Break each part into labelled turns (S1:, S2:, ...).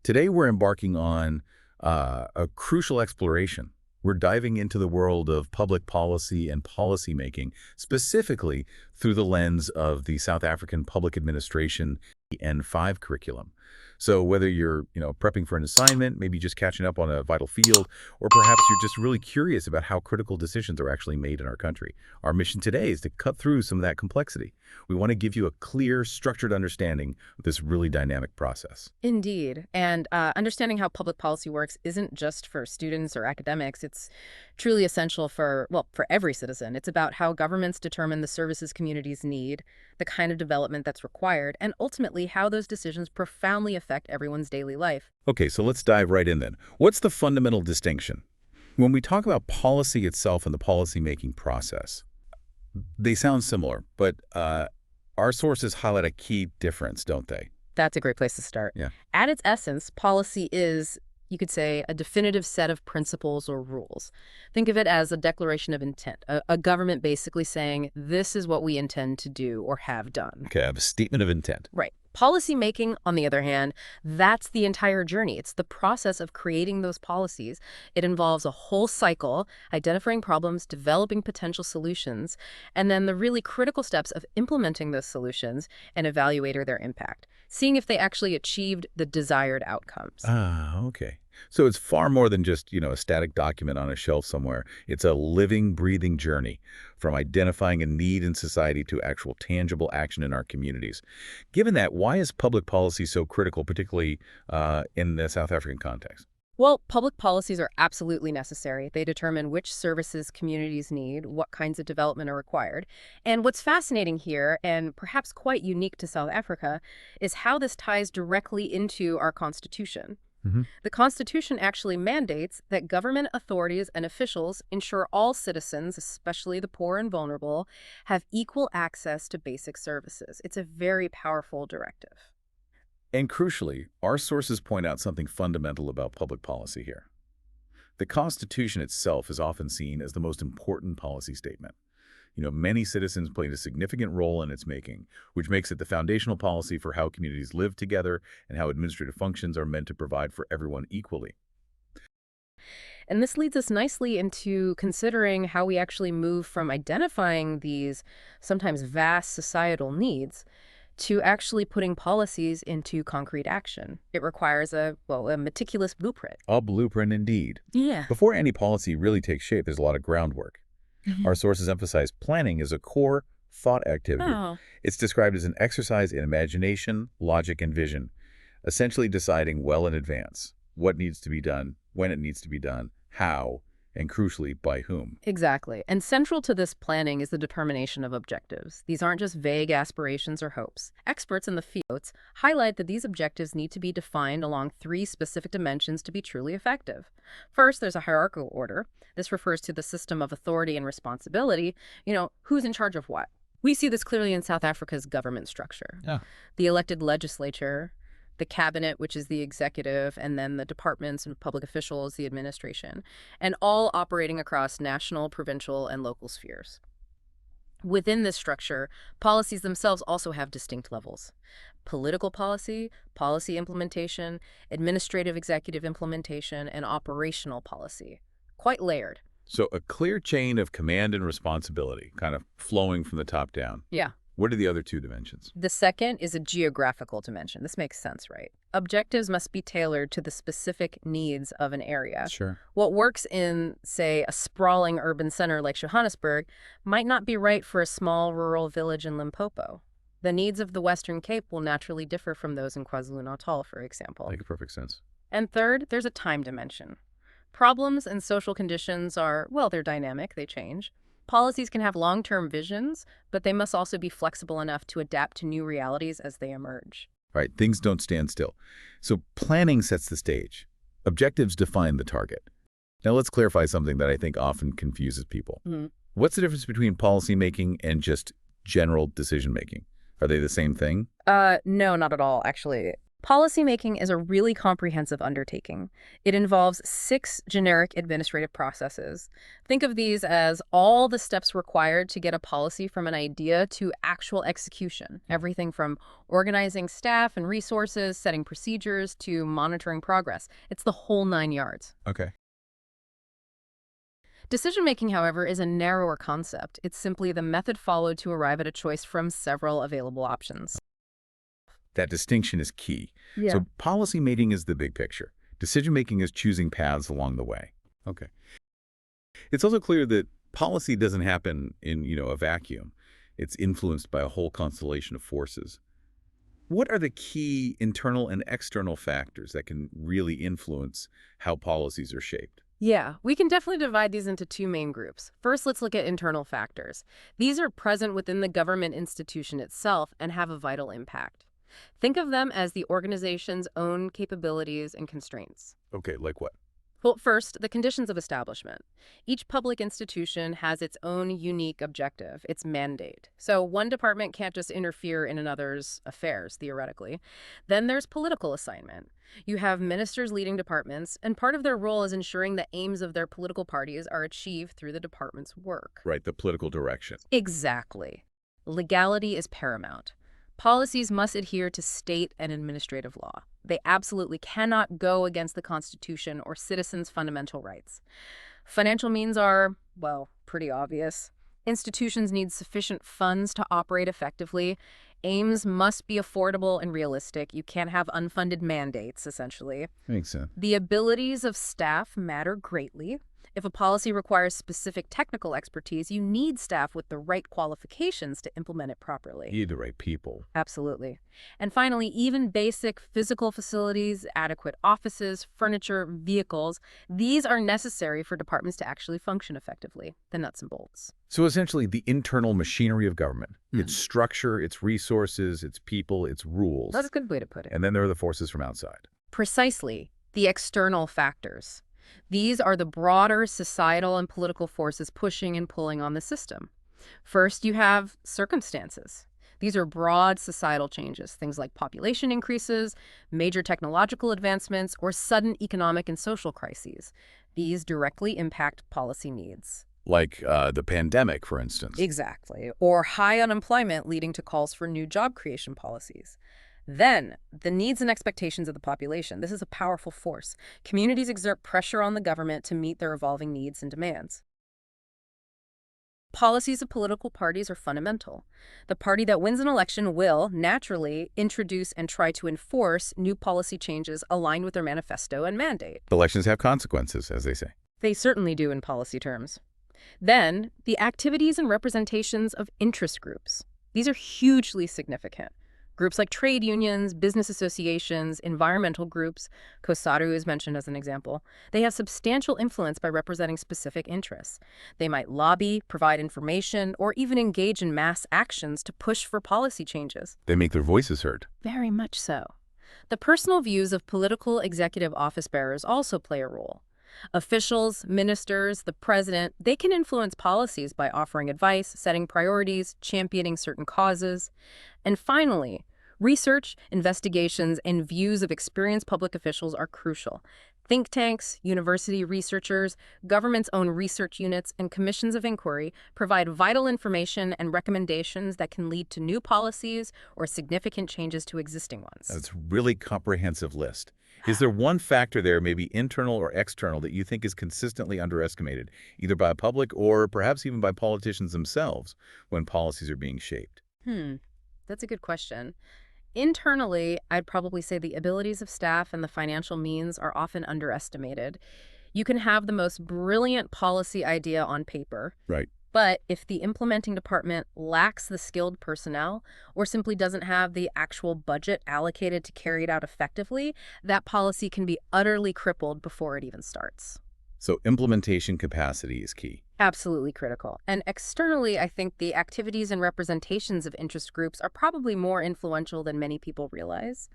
S1: Today we're embarking on a crucial exploration. We're diving into the world of public policy and policymaking, specifically through the lens of the South African Public Administration N5 curriculum. So whether you're, prepping for an assignment, maybe just catching up on a vital field, or perhaps you're just really curious about how critical decisions are actually made in our country, our mission today is to cut through some of that complexity. We want to give you a clear, structured understanding of this really dynamic process.
S2: Indeed. And understanding how public policy works isn't just for students or academics. It's truly essential for every citizen. It's about how governments determine the services communities need, the kind of development that's required, and ultimately how those decisions profoundly affect everyone's daily life.
S1: Okay, so let's dive right in then. What's the fundamental distinction? When we talk about policy itself and the policymaking process, they sound similar, but our sources highlight a key difference, don't they?
S2: That's a great place to start.
S1: Yeah.
S2: At its essence, policy is, you could say, a definitive set of principles or rules. Think of it as a declaration of intent, a government basically saying, this is what we intend to do or have done.
S1: Okay, I have a statement of intent.
S2: Right. Policy making, on the other hand, that's the entire journey. It's the process of creating those policies. It involves a whole cycle, identifying problems, developing potential solutions, and then the really critical steps of implementing those solutions and evaluating their impact, seeing if they actually achieved the desired outcomes.
S1: Ah, okay. So it's far more than just, a static document on a shelf somewhere. It's a living, breathing journey from identifying a need in society to actual tangible action in our communities. Given that, why is public policy so critical, particularly in the South African context?
S2: Well, public policies are absolutely necessary. They determine which services communities need, what kinds of development are required. And what's fascinating here, and perhaps quite unique to South Africa, is how this ties directly into our Constitution. The Constitution actually mandates that government authorities and officials ensure all citizens, especially the poor and vulnerable, have equal access to basic services. It's a very powerful directive.
S1: And crucially, our sources point out something fundamental about public policy here. The Constitution itself is often seen as the most important policy statement. Many citizens played a significant role in its making, which makes it the foundational policy for how communities live together and how administrative functions are meant to provide for everyone equally.
S2: And this leads us nicely into considering how we actually move from identifying these sometimes vast societal needs to actually putting policies into concrete action. It requires a meticulous blueprint.
S1: A blueprint indeed.
S2: Yeah.
S1: Before any policy really takes shape, there's a lot of groundwork. Our sources emphasize planning as a core thought activity.
S2: Oh.
S1: It's described as an exercise in imagination, logic, and vision, essentially deciding well in advance what needs to be done, when it needs to be done, how, and crucially, by whom.
S2: Exactly. And central to this planning is the determination of objectives. These aren't just vague aspirations or hopes. Experts in the fields highlight that these objectives need to be defined along 3 specific dimensions to be truly effective. First, there's a hierarchical order. This refers to the system of authority and responsibility. Who's in charge of what? We see this clearly in South Africa's government structure.
S1: Yeah.
S2: The elected legislature, the cabinet, which is the executive, and then the departments and public officials, the administration, and all operating across national, provincial, and local spheres. Within this structure, policies themselves also have distinct levels. Political policy, policy implementation, administrative executive implementation, and operational policy. Quite layered.
S1: So a clear chain of command and responsibility, kind of flowing from the top down.
S2: Yeah.
S1: What are the other 2 dimensions?
S2: The second is a geographical dimension. This makes sense, right? Objectives must be tailored to the specific needs of an area.
S1: Sure.
S2: What works in, say, a sprawling urban center like Johannesburg might not be right for a small rural village in Limpopo. The needs of the Western Cape will naturally differ from those in KwaZulu-Natal, for example.
S1: Makes perfect sense.
S2: And third, there's a time dimension. Problems and social conditions are, they're dynamic, they change. Policies can have long-term visions, but they must also be flexible enough to adapt to new realities as they emerge.
S1: Right, things don't stand still. So planning sets the stage. Objectives define the target. Now let's clarify something that I think often confuses people. What's the difference between policymaking and just general decision-making? Are they the same thing?
S2: No, not at all, actually. Policymaking is a really comprehensive undertaking. It involves 6 generic administrative processes. Think of these as all the steps required to get a policy from an idea to actual execution. Everything from organizing staff and resources, setting procedures, to monitoring progress. It's the whole 9 yards.
S1: Okay.
S2: Decision-making, however, is a narrower concept. It's simply the method followed to arrive at a choice from several available options.
S1: That distinction is key.
S2: Yeah.
S1: So policy making is the big picture. Decision-making is choosing paths along the way. Okay. It's also clear that policy doesn't happen in, a vacuum. It's influenced by a whole constellation of forces. What are the key internal and external factors that can really influence how policies are shaped?
S2: Yeah, we can definitely divide these into 2 main groups. First, let's look at internal factors. These are present within the government institution itself and have a vital impact. Think of them as the organization's own capabilities and constraints.
S1: Okay, like what?
S2: Well, first, the conditions of establishment. Each public institution has its own unique objective, its mandate. So one department can't just interfere in another's affairs, theoretically. Then there's political assignment. You have ministers leading departments, and part of their role is ensuring the aims of their political parties are achieved through the department's work.
S1: Right, the political direction.
S2: Exactly. Legality is paramount. Policies must adhere to state and administrative law. They absolutely cannot go against the Constitution or citizens' fundamental rights. Financial means are, well, pretty obvious. Institutions need sufficient funds to operate effectively. Aims must be affordable and realistic. You can't have unfunded mandates, essentially.
S1: Makes sense.
S2: The abilities of staff matter greatly. If a policy requires specific technical expertise, you need staff with the right qualifications to implement it properly.
S1: You need the right people.
S2: Absolutely. And finally, even basic physical facilities, adequate offices, furniture, vehicles, these are necessary for departments to actually function effectively, the nuts and bolts.
S1: So essentially, the internal machinery of government, its structure, its resources, its people, its rules.
S2: That's a good way to put it.
S1: And then there are the forces from outside.
S2: Precisely, the external factors. These are the broader societal and political forces pushing and pulling on the system. First, you have circumstances. These are broad societal changes, things like population increases, major technological advancements, or sudden economic and social crises. These directly impact policy needs.
S1: Like the pandemic, for instance.
S2: Exactly. Or high unemployment leading to calls for new job creation policies. Then, the needs and expectations of the population. This is a powerful force. Communities exert pressure on the government to meet their evolving needs and demands. Policies of political parties are fundamental. The party that wins an election will, naturally, introduce and try to enforce new policy changes aligned with their manifesto and mandate.
S1: Elections have consequences, as they say.
S2: They certainly do in policy terms. Then, the activities and representations of interest groups. These are hugely significant. Groups like trade unions, business associations, environmental groups, COSATU is mentioned as an example, they have substantial influence by representing specific interests. They might lobby, provide information, or even engage in mass actions to push for policy changes.
S1: They make their voices heard.
S2: Very much so. The personal views of political executive office bearers also play a role. Officials, ministers, the president, they can influence policies by offering advice, setting priorities, championing certain causes. And finally, research, investigations, and views of experienced public officials are crucial. Think tanks, university researchers, government's own research units, and commissions of inquiry provide vital information and recommendations that can lead to new policies or significant changes to existing ones.
S1: That's a really comprehensive list. Is there one factor there, maybe internal or external, that you think is consistently underestimated, either by public or perhaps even by politicians themselves when policies are being shaped?
S2: That's a good question. Internally, I'd probably say the abilities of staff and the financial means are often underestimated. You can have the most brilliant policy idea on paper,
S1: Right.
S2: but if the implementing department lacks the skilled personnel or simply doesn't have the actual budget allocated to carry it out effectively, that policy can be utterly crippled before it even starts.
S1: So implementation capacity is key.
S2: Absolutely critical. And externally, I think the activities and representations of interest groups are probably more influential than many people realize.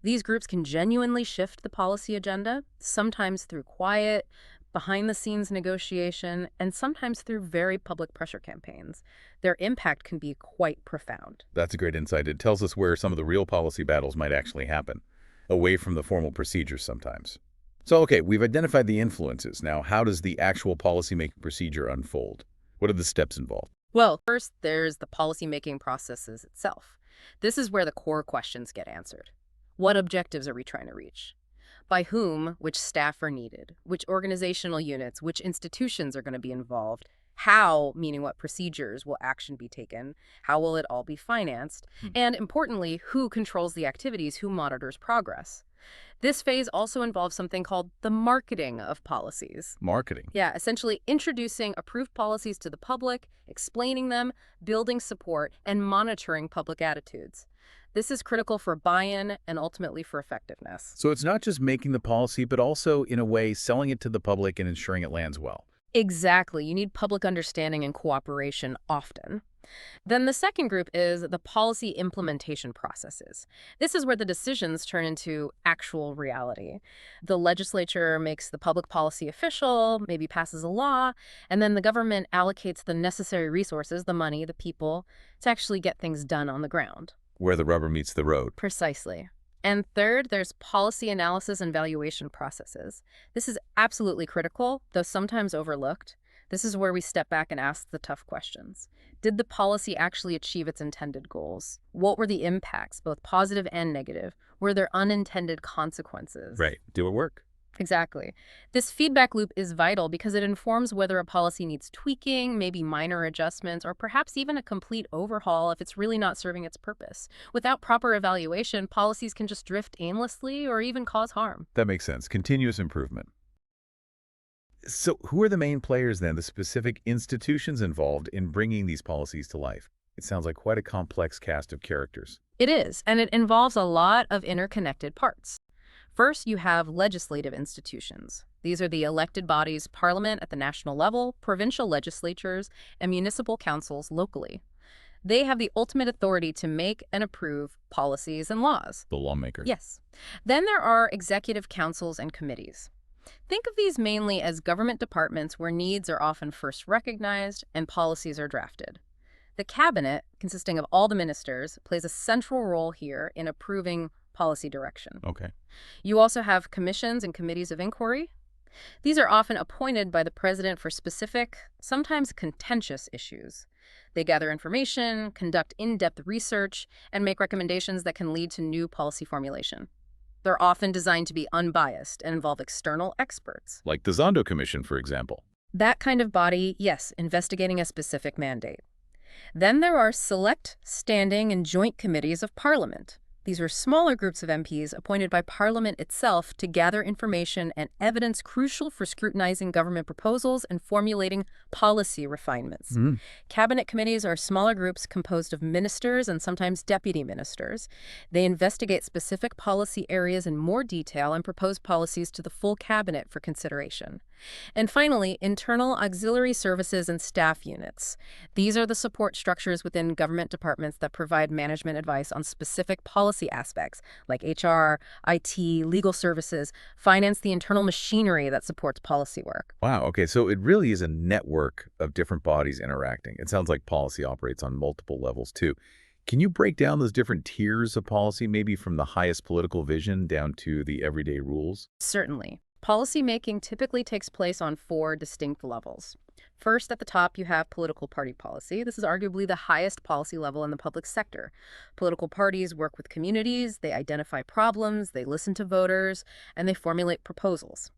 S2: These groups can genuinely shift the policy agenda, sometimes through quiet, behind-the-scenes negotiation, and sometimes through very public pressure campaigns. Their impact can be quite profound.
S1: That's a great insight. It tells us where some of the real policy battles might actually happen. away from the formal procedures sometimes. So, okay, we've identified the influences. Now, how does the actual policymaking procedure unfold? What are the steps involved?
S2: Well, first, there's the policymaking processes itself. This is where the core questions get answered. What objectives are we trying to reach? By whom, which staff are needed, which organizational units, which institutions are going to be involved, how, meaning what procedures will action be taken, how will it all be financed, and importantly, who controls the activities, who monitors progress. This phase also involves something called the marketing of policies.
S1: Marketing.
S2: Yeah, essentially introducing approved policies to the public, explaining them, building support, and monitoring public attitudes. This is critical for buy-in and ultimately for effectiveness.
S1: So it's not just making the policy, but also, in a way, selling it to the public and ensuring it lands well.
S2: Exactly. You need public understanding and cooperation often. Then the second group is the policy implementation processes. This is where the decisions turn into actual reality. The legislature makes the public policy official, maybe passes a law, and then the government allocates the necessary resources, the money, the people, to actually get things done on the ground.
S1: Where the rubber meets the road.
S2: Precisely. And third, there's policy analysis and valuation processes. This is absolutely critical, though sometimes overlooked. This is where we step back and ask the tough questions. Did the policy actually achieve its intended goals? What were the impacts, both positive and negative? Were there unintended consequences?
S1: Right. Do it work?
S2: Exactly. This feedback loop is vital because it informs whether a policy needs tweaking, maybe minor adjustments, or perhaps even a complete overhaul if it's really not serving its purpose. Without proper evaluation, policies can just drift aimlessly or even cause harm.
S1: That makes sense. Continuous improvement. So who are the main players then, the specific institutions involved in bringing these policies to life? It sounds like quite a complex cast of characters.
S2: It is, and it involves a lot of interconnected parts. First, you have legislative institutions. These are the elected bodies, parliament at the national level, provincial legislatures, and municipal councils locally. They have the ultimate authority to make and approve policies and laws.
S1: The lawmakers.
S2: Yes. Then there are executive councils and committees. Think of these mainly as government departments where needs are often first recognized and policies are drafted. The cabinet, consisting of all the ministers, plays a central role here in approving policy direction.
S1: Okay.
S2: You also have commissions and committees of inquiry. These are often appointed by the president for specific, sometimes contentious issues. They gather information, conduct in-depth research, and make recommendations that can lead to new policy formulation. They're often designed to be unbiased and involve external experts.
S1: Like the Zondo Commission, for example.
S2: That kind of body, yes, investigating a specific mandate. Then there are select, standing, and joint committees of Parliament. These are smaller groups of MPs appointed by Parliament itself to gather information and evidence crucial for scrutinizing government proposals and formulating policy refinements. Cabinet committees are smaller groups composed of ministers and sometimes deputy ministers. They investigate specific policy areas in more detail and propose policies to the full cabinet for consideration. And finally, internal auxiliary services and staff units. These are the support structures within government departments that provide management advice on specific policy aspects like HR, IT, legal services, finance the internal machinery that supports policy work.
S1: Wow. Okay. So it really is a network of different bodies interacting. It sounds like policy operates on multiple levels, too. Can you break down those different tiers of policy, maybe from the highest political vision down to the everyday rules?
S2: Certainly. Policymaking typically takes place on 4 distinct levels. First, at the top, you have political party policy. This is arguably the highest policy level in the public sector. Political parties work with communities, they identify problems, they listen to voters, and they formulate proposals.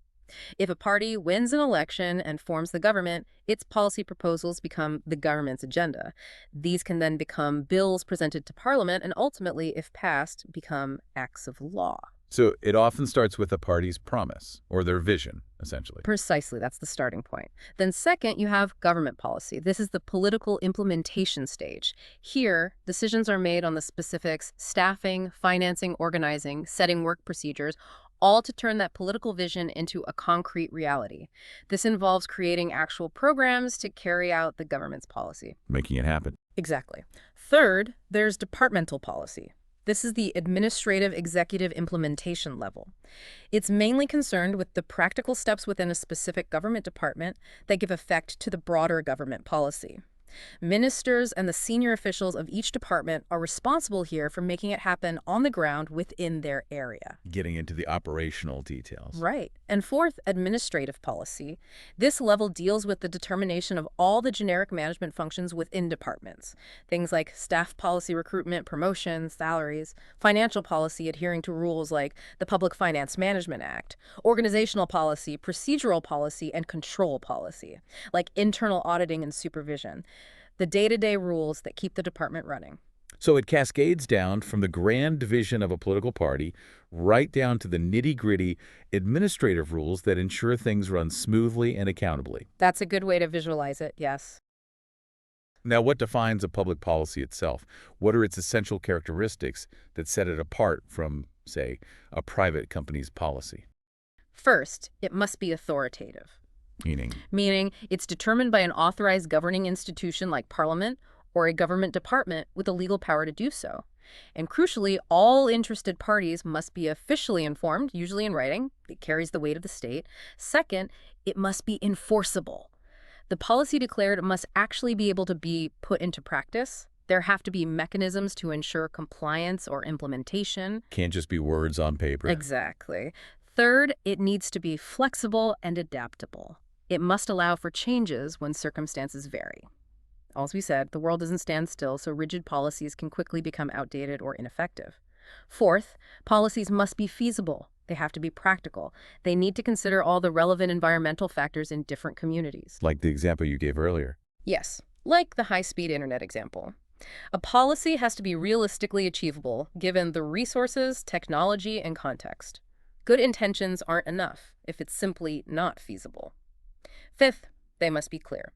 S2: If a party wins an election and forms the government, its policy proposals become the government's agenda. These can then become bills presented to Parliament and ultimately, if passed, become acts of law.
S1: So it often starts with a party's promise or their vision, essentially.
S2: Precisely, that's the starting point. Then second, you have government policy. This is the political implementation stage. Here, decisions are made on the specifics, staffing, financing, organizing, setting work procedures, all to turn that political vision into a concrete reality. This involves creating actual programs to carry out the government's policy.
S1: Making it happen.
S2: Exactly. Third, there's departmental policy. This is the administrative executive implementation level. It's mainly concerned with the practical steps within a specific government department that give effect to the broader government policy. Ministers and the senior officials of each department are responsible here for making it happen on the ground within their area.
S1: Getting into the operational details.
S2: Right. And fourth, administrative policy. This level deals with the determination of all the generic management functions within departments. Things like staff policy, recruitment, promotions, salaries, financial policy adhering to rules like the Public Finance Management Act, organizational policy, procedural policy, and control policy, like internal auditing and supervision. The day-to-day rules that keep the department running.
S1: So it cascades down from the grand vision of a political party right down to the nitty-gritty administrative rules that ensure things run smoothly and accountably.
S2: That's a good way to visualize it, yes.
S1: Now, what defines a public policy itself? What are its essential characteristics that set it apart from, say, a private company's policy?
S2: First, it must be authoritative. Meaning it's determined by an authorized governing institution like Parliament or a government department with the legal power to do so. And crucially, all interested parties must be officially informed, usually in writing. It carries the weight of the state. Second, it must be enforceable. The policy declared must actually be able to be put into practice. There have to be mechanisms to ensure compliance or implementation.
S1: Can't just be words on paper.
S2: Exactly. Third, it needs to be flexible and adaptable. It must allow for changes when circumstances vary. As we said, the world doesn't stand still, so rigid policies can quickly become outdated or ineffective. Fourth, policies must be feasible. They have to be practical. They need to consider all the relevant environmental factors in different communities.
S1: Like the example you gave earlier.
S2: Yes, like the high-speed internet example. A policy has to be realistically achievable given the resources, technology, and context. Good intentions aren't enough if it's simply not feasible. Fifth, they must be clear.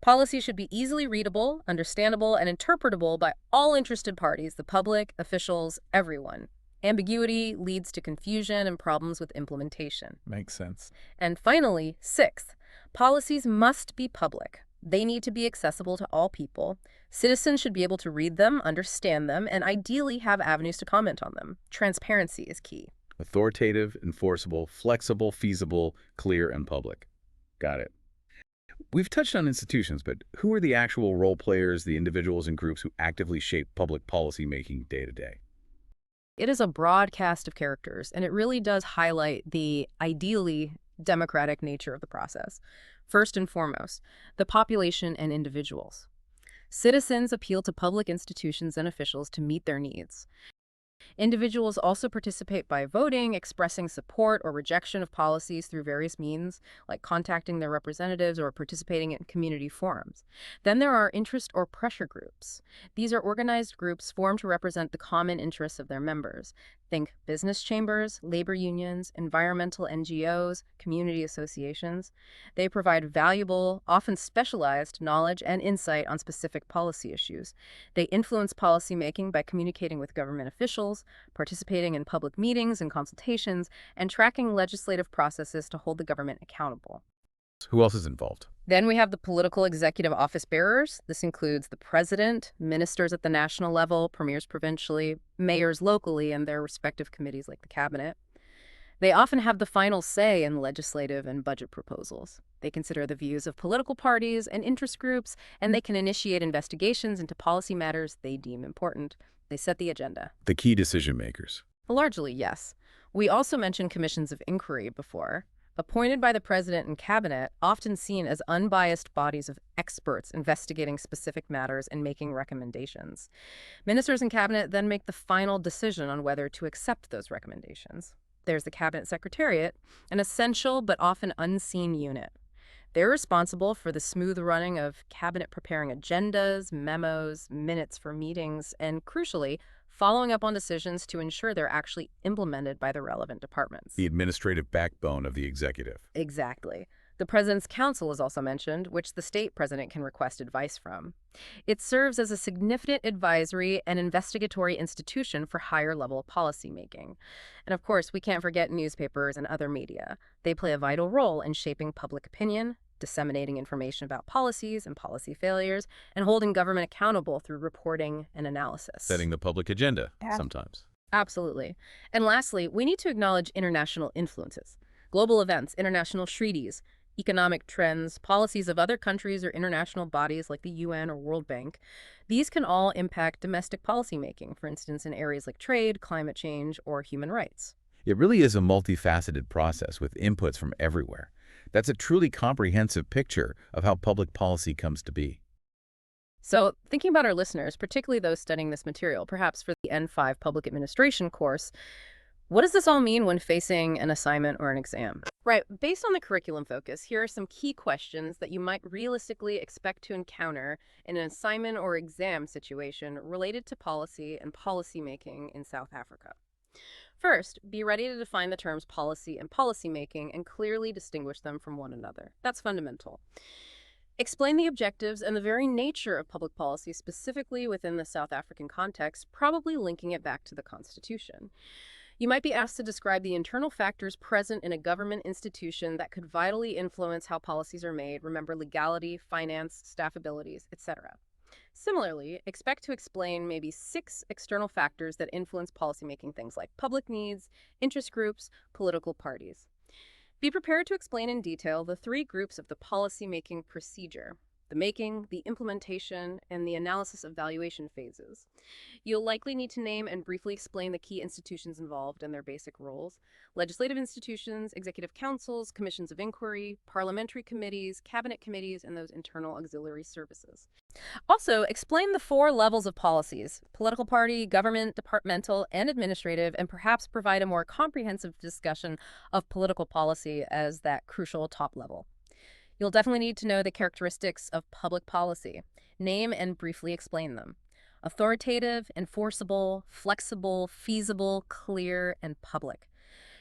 S2: Policy should be easily readable, understandable, and interpretable by all interested parties, the public, officials, everyone. Ambiguity leads to confusion and problems with implementation.
S1: Makes sense.
S2: And finally, sixth, policies must be public. They need to be accessible to all people. Citizens should be able to read them, understand them, and ideally have avenues to comment on them. Transparency is key.
S1: Authoritative, enforceable, flexible, feasible, clear, and public. Got it. We've touched on institutions, but who are the actual role players, the individuals and groups who actively shape public policy making day to day?
S2: It is a broad cast of characters, and it really does highlight the ideally democratic nature of the process. First and foremost, the population and individuals. Citizens appeal to public institutions and officials to meet their needs. Individuals also participate by voting, expressing support or rejection of policies through various means, like contacting their representatives or participating in community forums. Then there are interest or pressure groups. These are organized groups formed to represent the common interests of their members. Think business chambers, labor unions, environmental NGOs, community associations. They provide valuable, often specialized knowledge and insight on specific policy issues. They influence policymaking by communicating with government officials, participating in public meetings and consultations, and tracking legislative processes to hold the government accountable.
S1: Who else is involved?
S2: Then we have the political executive office bearers. This includes the president, ministers at the national level, premiers provincially, mayors locally, and their respective committees like the cabinet. They often have the final say in legislative and budget proposals. They consider the views of political parties and interest groups, and they can initiate investigations into policy matters they deem important. They set the agenda.
S1: The key decision makers.
S2: Largely, yes. We also mentioned commissions of inquiry before. Appointed by the president and cabinet, often seen as unbiased bodies of experts investigating specific matters and making recommendations. Ministers and cabinet then make the final decision on whether to accept those recommendations. There's the cabinet secretariat, an essential but often unseen unit. They're responsible for the smooth running of cabinet preparing agendas, memos, minutes for meetings, and crucially, following up on decisions to ensure they're actually implemented by the relevant departments.
S1: The administrative backbone of the executive.
S2: Exactly. The President's Council is also mentioned, which the state president can request advice from. It serves as a significant advisory and investigatory institution for higher-level policymaking. And of course, we can't forget newspapers and other media. They play a vital role in shaping public opinion, disseminating information about policies and policy failures, and holding government accountable through reporting and analysis.
S1: Setting the public agenda, sometimes.
S2: Absolutely. And lastly, we need to acknowledge international influences. Global events, international treaties, economic trends, policies of other countries or international bodies like the UN or World Bank. These can all impact domestic policymaking, for instance, in areas like trade, climate change, or human rights.
S1: It really is a multifaceted process with inputs from everywhere. That's a truly comprehensive picture of how public policy comes to be.
S2: So, thinking about our listeners, particularly those studying this material, perhaps for the N5 Public Administration course, what does this all mean when facing an assignment or an exam? Right, based on the curriculum focus, here are some key questions that you might realistically expect to encounter in an assignment or exam situation related to policy and policymaking in South Africa. First, be ready to define the terms policy and policymaking and clearly distinguish them from one another. That's fundamental. Explain the objectives and the very nature of public policy specifically within the South African context, probably linking it back to the Constitution. You might be asked to describe the internal factors present in a government institution that could vitally influence how policies are made. Remember legality, finance, staff abilities, etc. Similarly, expect to explain maybe 6 external factors that influence policymaking, things like public needs, interest groups, political parties. Be prepared to explain in detail the 3 groups of the policymaking procedure: the making, the implementation, and the analysis evaluation phases. You'll likely need to name and briefly explain the key institutions involved and their basic roles: legislative institutions, executive councils, commissions of inquiry, parliamentary committees, cabinet committees, and those internal auxiliary services. Also, explain the 4 levels of policies: political party, government, departmental, and administrative, and perhaps provide a more comprehensive discussion of political policy as that crucial top level. You'll definitely need to know the characteristics of public policy. Name and briefly explain them: authoritative, enforceable, flexible, feasible, clear, and public.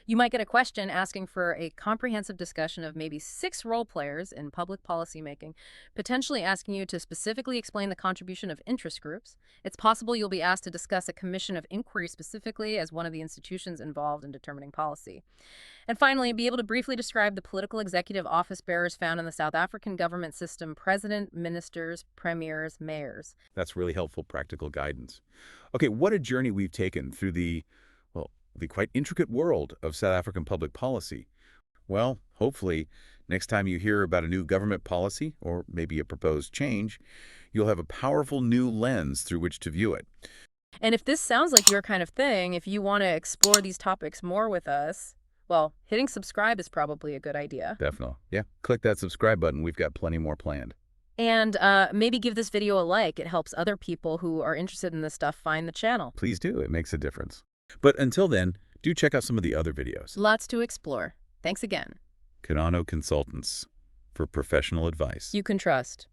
S2: You might get a question asking for a comprehensive discussion of maybe 6 role players in public policymaking, potentially asking you to specifically explain the contribution of interest groups. It's possible you'll be asked to discuss a commission of inquiry specifically as one of the institutions involved in determining policy. And finally, be able to briefly describe the political executive office bearers found in the South African government system: president, ministers, premiers, mayors.
S1: That's really helpful practical guidance. Okay, what a journey we've taken through the quite intricate world of South African public policy. Well, hopefully, next time you hear about a new government policy or maybe a proposed change, you'll have a powerful new lens through which to view it.
S2: And if this sounds like your kind of thing, if you want to explore these topics more with us, well, hitting subscribe is probably a good idea.
S1: Definitely. Yeah, click that subscribe button. We've got plenty more planned.
S2: And maybe give this video a like. It helps other people who are interested in this stuff find the channel.
S1: Please do. It makes a difference. But until then, do check out some of the other videos.
S2: Lots to explore. Thanks again.
S1: ConsultKano Consultants for professional advice.
S2: You can trust.